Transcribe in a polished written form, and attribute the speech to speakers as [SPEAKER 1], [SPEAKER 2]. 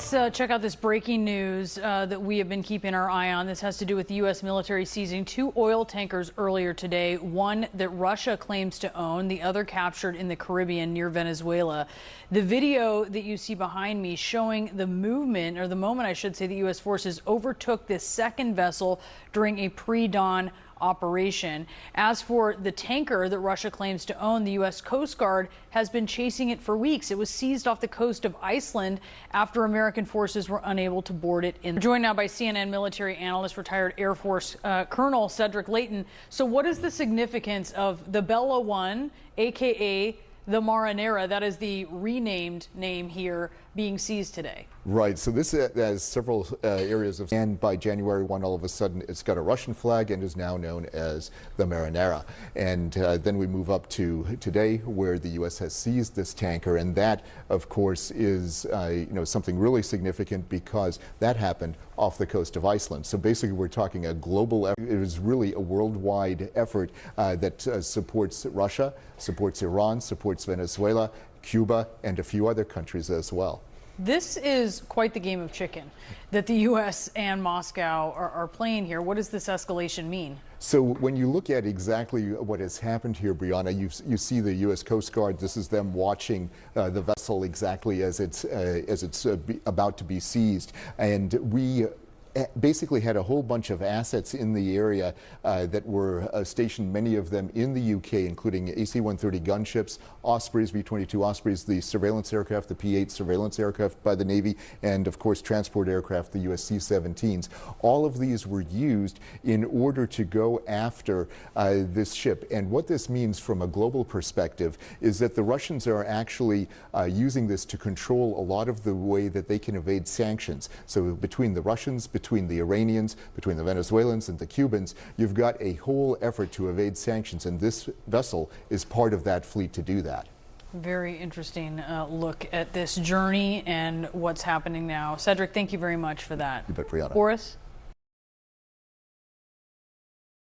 [SPEAKER 1] Let's check out this breaking news that we have been keeping our eye on. This has to do with the U.S. military seizing 2 oil tankers earlier today, one that Russia claims to own, the other captured in the Caribbean near Venezuela. The video that you see behind me showing the movement, or the moment I should say, the U.S. forces overtook this second vessel during a pre-dawn operation. As for the tanker that Russia claims to own, the U.S. Coast Guard has been chasing it for weeks. It was seized off the coast of Iceland after American forces were unable to board it in. We're joined now by CNN military analyst, retired Air Force Colonel Cedric Leighton. So what is the significance of the Bella 1, aka the Marinera, that is the renamed name here, being seized today?
[SPEAKER 2] Right, so this has several areas of, and by January 1, all of a sudden, it's got a Russian flag and is now known as the Marinera. And then we move up to today, where the U.S. has seized this tanker, and that, of course, is something really significant because that happened off the coast of Iceland. So basically, we're talking a global effort. It is really a worldwide effort that supports Russia, supports Iran, supports Venezuela, Cuba, and a few other countries as well.
[SPEAKER 1] This is quite the game of chicken that the U.S. and Moscow are playing here. What does this escalation mean?
[SPEAKER 2] So when you look at exactly what has happened here, Brianna, you see the U.S. Coast Guard. This is them watching the vessel exactly as it's about to be seized. And we basically had a whole bunch of assets in the area that were stationed, many of them in the UK, including AC-130 gunships, Ospreys, V-22 Ospreys, the surveillance aircraft, the P-8 surveillance aircraft by the Navy, and of course transport aircraft, the US C-17s. All of these were used in order to go after this ship. And what this means from a global perspective is that the Russians are actually using this to control a lot of the way that they can evade sanctions. So between the Russians, between the Iranians, between the Venezuelans and the Cubans, you've got a whole effort to evade sanctions, and this vessel is part of that fleet to do that.
[SPEAKER 1] Very interesting look at this journey and what's happening now. Cedric, thank you very much for that.
[SPEAKER 2] You bet, Brianna.
[SPEAKER 1] Boris?